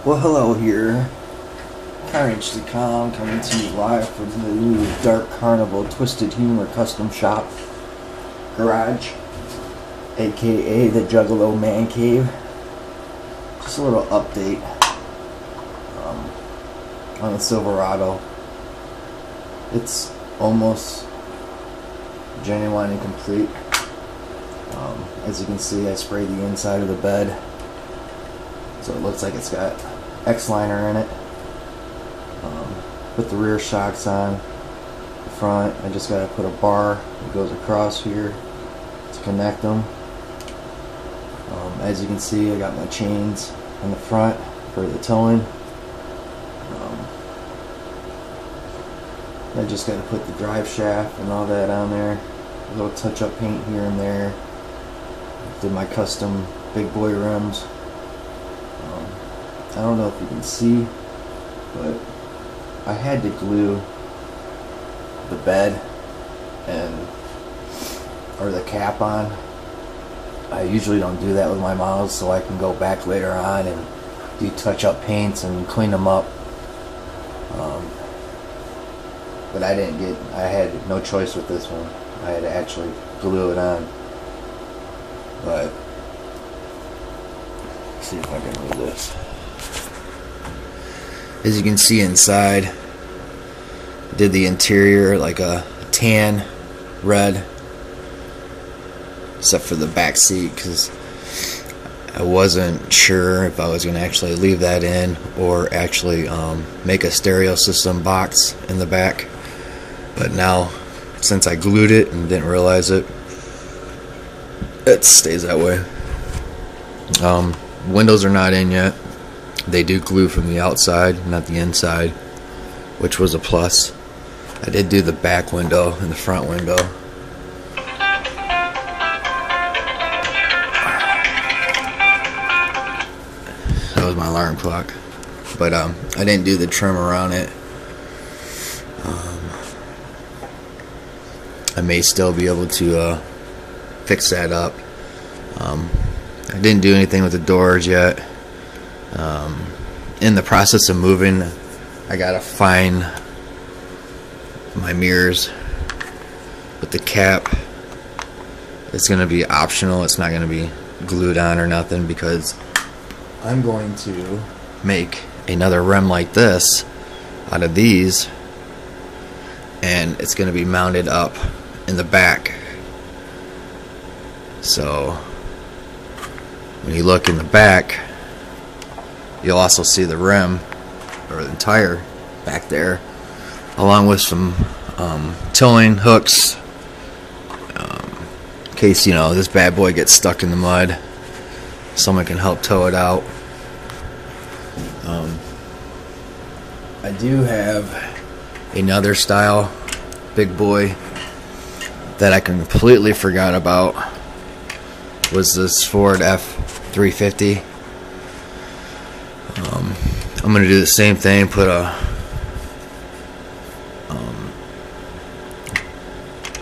Well, hello here. Carnage the Calm coming to you live from the new Dark Carnival Twisted Humor Custom Shop Garage, aka the Juggalo Man Cave. Just a little update on the Silverado. It's almost genuine and complete. As you can see, I sprayed the inside of the bed, so it looks like it's got X-liner in it. Put the rear shocks on the front. I just got to put a bar that goes across here to connect them. As you can see, I got my chains on the front for the towing. I just got to put the drive shaft and all that on there. A little touch-up paint here and there. Did my custom big boy rims. I don't know if you can see, but I had to glue the bed or the cap on. I usually don't do that with my models, so I can go back later on and do touch-up paints and clean them up. But I had no choice with this one. I had to actually glue it on. But let's see if I can move this. As you can see inside, did the interior like a tan red, except for the back seat, because I wasn't sure if I was going to actually leave that in or actually make a stereo system box in the back. But now, since I glued it and didn't realize it, it stays that way. Windows are not in yet. They do glue from the outside, not the inside, which was a plus. I did do the back window and the front window. That was my alarm clock. But I didn't do the trim around it. I may still be able to fix that up. I didn't do anything with the doors yet. In the process of moving, I gotta find my mirrors. But the cap is gonna be optional. It's not gonna be glued on or nothing, because I'm going to make another rim like this out of these, and it's gonna be mounted up in the back. So when you look in the back, you'll also see the rim or the tire back there, along with some towing hooks, in case, you know, this bad boy gets stuck in the mud. Someone can help tow it out. I do have another style big boy that I completely forgot about. Was this Ford F-350. I'm going to do the same thing, put a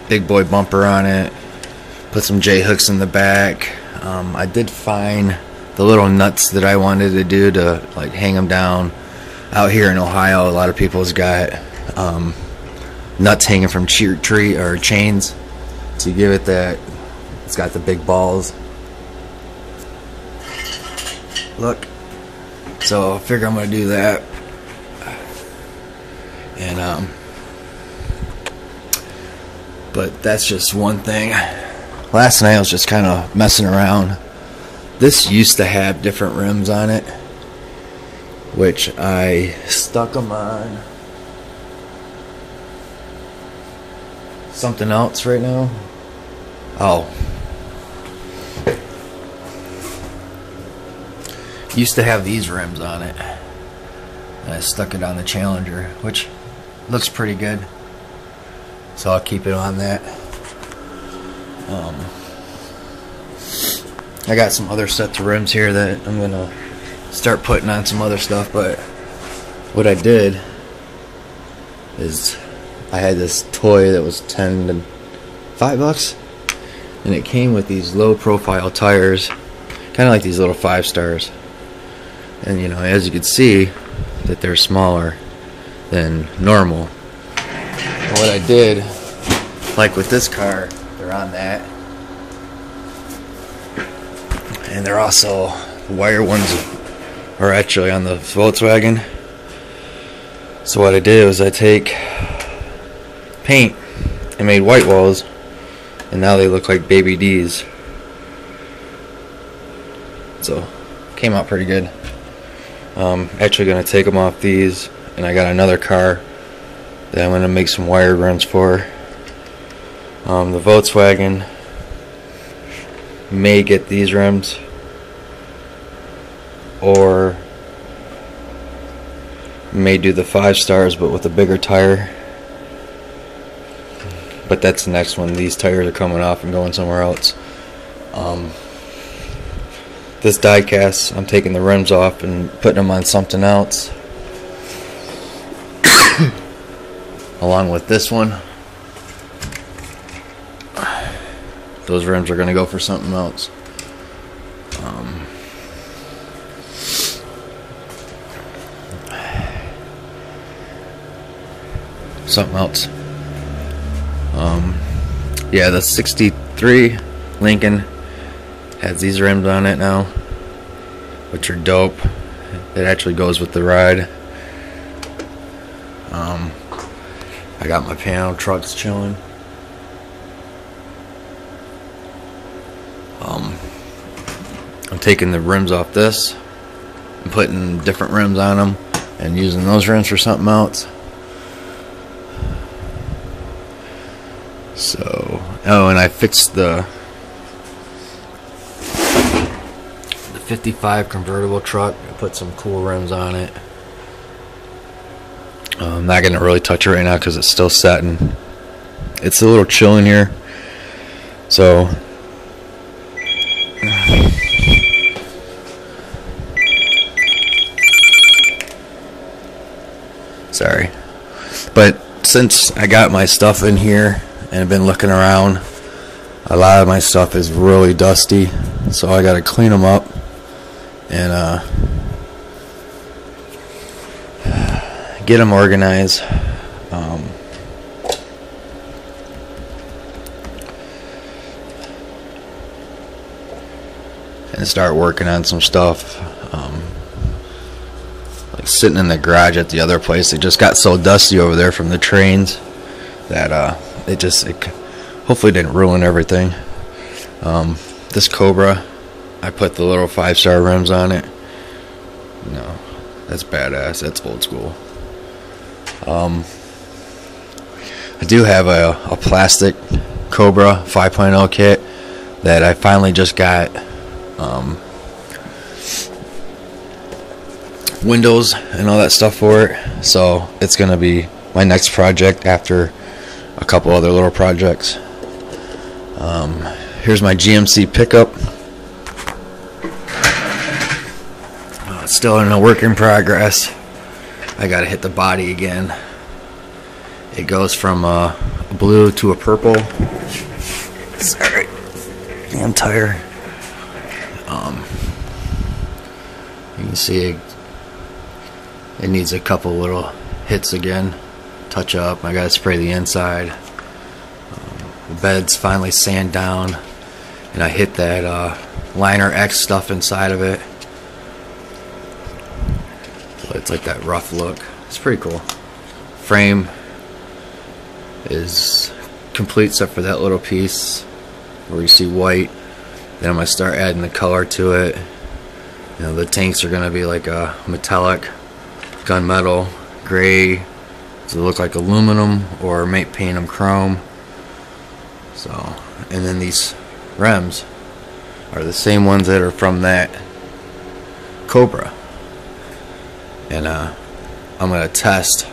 big boy bumper on it, put some J-hooks in the back. I did find the little nuts that I wanted to do to like hang them down. Out here in Ohio, a lot of people's got nuts hanging from tree or chains to give it that. It's got the big balls. Look. So I figure I'm gonna do that. And but that's just one thing. Last night I was just kind of messing around. This used to have different rims on it, which I stuck them on something else right now. Oh. Used to have these rims on it, and I stuck it on the Challenger, which looks pretty good, so I'll keep it on that. I got some other sets of rims here that I'm gonna start putting on some other stuff, but what I did is I had this toy that was $5, and it came with these low profile tires, kind of like these little 5 stars. And you know, as you can see, that they're smaller than normal. And what I did, like with this car, they're on that, and they're also, the wire ones are actually on the Volkswagen. So what I did was I take paint and made white walls, and now they look like Baby D's. So came out pretty good. Actually gonna take them off these, and I got another car that I'm gonna make some wire runs for. The Volkswagen may get these rims, or may do the 5 stars but with a bigger tire. But that's the next one. These tires are coming off and going somewhere else. This die cast, I'm taking the rims off and putting them on something else. Along with this one. Those rims are going to go for something else. Something else. Yeah, the 63 Lincoln has these rims on it now, which are dope. It actually goes with the ride. I got my panel trucks chilling. I'm taking the rims off this and putting different rims on them and using those rims for something else. So, oh, and I fixed the 55 convertible truck. I put some cool rims on it. I'm not going to really touch it right now because it's still setting. It's a little chill in here. So, sorry. But since I got my stuff in here and I've been looking around, a lot of my stuff is really dusty. So I got to clean them up and get them organized. And start working on some stuff. Like sitting in the garage at the other place, it just got so dusty over there from the trains that it hopefully didn't ruin everything. This Cobra, I put the little 5-star rims on it. No, that's badass. That's old school. I do have a plastic Cobra 5.0 kit that I finally just got windows and all that stuff for it. So it's gonna be my next project after a couple other little projects. Here's my GMC pickup. It's still in a work in progress. I gotta hit the body again. It goes from a blue to a purple. Sorry, damn tire. You can see it needs a couple little hits again, touch up. I gotta spray the inside. The bed's finally sand down, and I hit that Liner X stuff inside of it. So it's like that rough look. It's pretty cool. Frame is complete except for that little piece where you see white. Then I'm gonna start adding the color to it. You know, the tanks are gonna be like a metallic gunmetal gray, so they look like aluminum, or might paint them chrome. So, and then these rims are the same ones that are from that Cobra. And I'm gonna test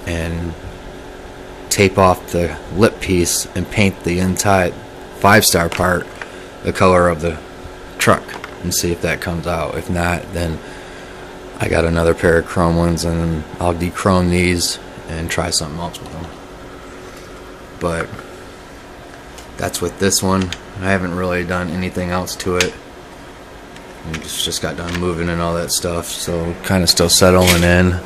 and tape off the lip piece and paint the inside 5-star part the color of the truck and see if that comes out. If not, then I got another pair of chrome ones, and I'll de-chrome these and try something else with them. But that's with this one. I haven't really done anything else to it. We just got done moving and all that stuff, so kind of still settling in.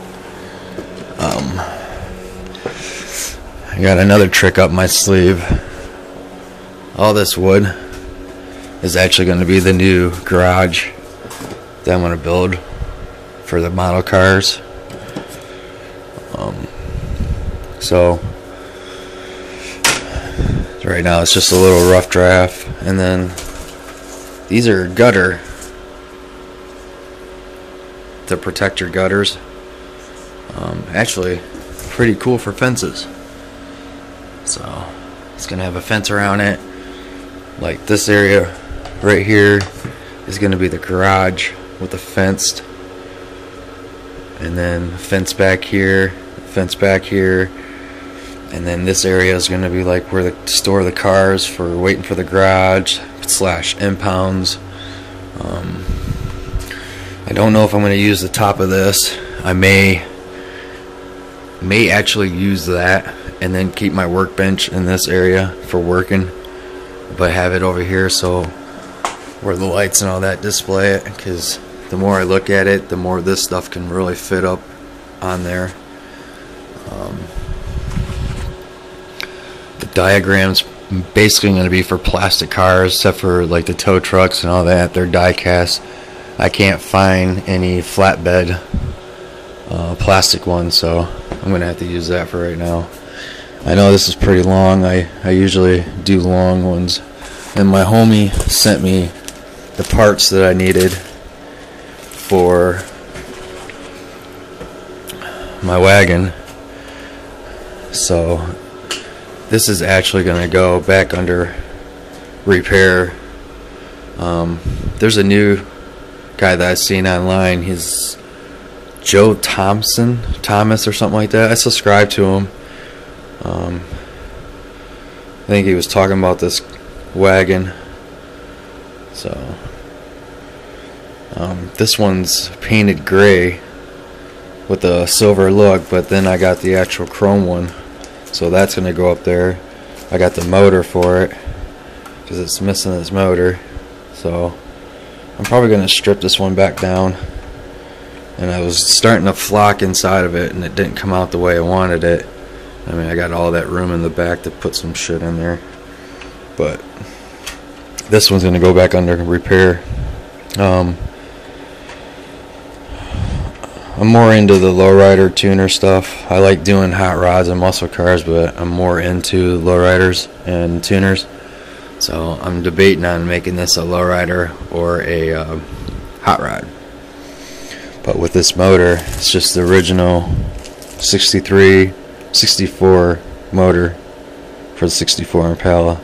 I got another trick up my sleeve. All this wood is actually going to be the new garage that I'm going to build for the model cars. So right now it's just a little rough draft, and then these are gutter, the protector gutters. Actually pretty cool for fences. So it's gonna have a fence around it. Like this area right here is gonna be the garage with the fenced, and then fence back here, fence back here, and then this area is gonna be like where they store the cars for waiting for the garage / impounds. I don't know if I'm gonna use the top of this. I may actually use that and then keep my workbench in this area for working, but have it over here so where the lights and all that display it, because the more I look at it, the more this stuff can really fit up on there. The diagram's basically going to be for plastic cars, except for like the tow trucks and all that. They're die cast. I can't find any flatbed plastic ones, so I'm going to have to use that for right now. I know this is pretty long. I usually do long ones, and my homie sent me the parts that I needed for my wagon. So this is actually going to go back under repair. There's a new guy that I've seen online. He's Joe Thomas or something like that. I subscribe to him. I think he was talking about this wagon. So this one's painted gray with a silver look, but then I got the actual chrome one, so that's gonna go up there. I got the motor for it because it's missing its motor, so I'm probably gonna strip this one back down. And I was starting to flock inside of it, and it didn't come out the way I wanted it. I mean, I got all that room in the back to put some shit in there, but this one's gonna go back under repair. I'm more into the lowrider tuner stuff. I like doing hot rods and muscle cars, but I'm more into lowriders and tuners. So I'm debating on making this a lowrider or a hot rod. But with this motor, it's just the original 63, 64 motor for the 64 Impala.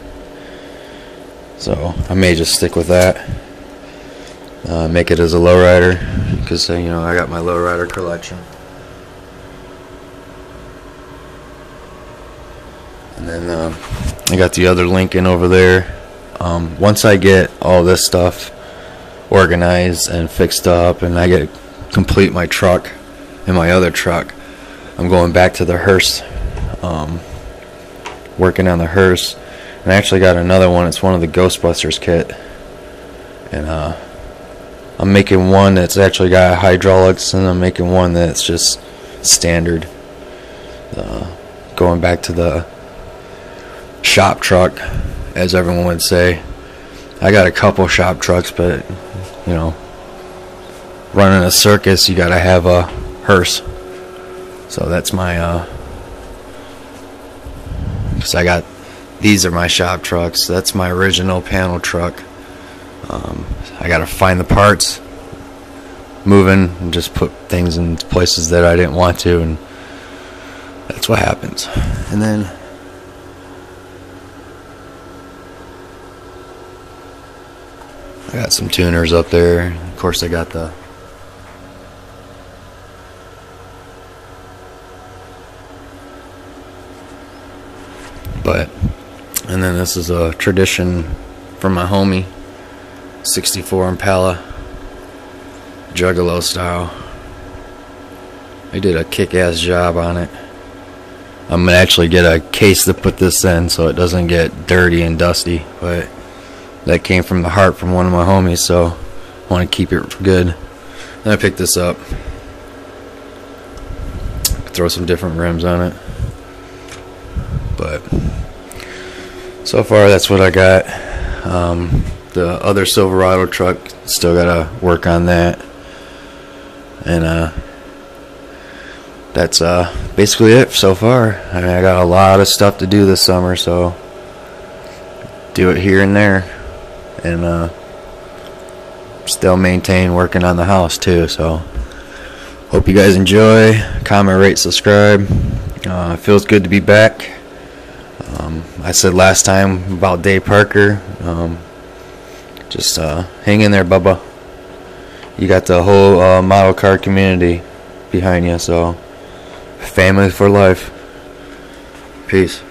So I may just stick with that. Make it as a lowrider, because you know, I got my lowrider collection. And then I got the other Lincoln over there. Once I get all this stuff organized and fixed up, and I get complete my truck and my other truck, I'm going back to the hearse, working on the hearse. And I actually got another one. It's one of the Ghostbusters kit, and I'm making one that's actually got hydraulics, and I'm making one that's just standard. Going back to the shop truck, as everyone would say. I got a couple shop trucks, but you know, running a circus, you gotta have a hearse. So that's my because I got, these are my shop trucks. That's my original panel truck. I gotta find the parts, moving, and just put things in places that I didn't want to, and that's what happens. And then I got some tuners up there. Of course, I got the and then this is a tradition from my homie, 64 Impala, Juggalo style. I did a kick-ass job on it. I'm gonna actually get a case to put this in so it doesn't get dirty and dusty, but that came from the heart from one of my homies, so I want to keep it good. Then I picked this up. Throw some different rims on it. But so far that's what I got. The other Silverado truck, still gotta work on that. And that's basically it so far. I mean, I got a lot of stuff to do this summer, so do it here and there, and still maintain working on the house too. So hope you guys enjoy. Comment, rate, subscribe. It feels good to be back. I said last time about Dave Parker. Just hang in there, Bubba. You got the whole model car community behind you, so family for life. Peace.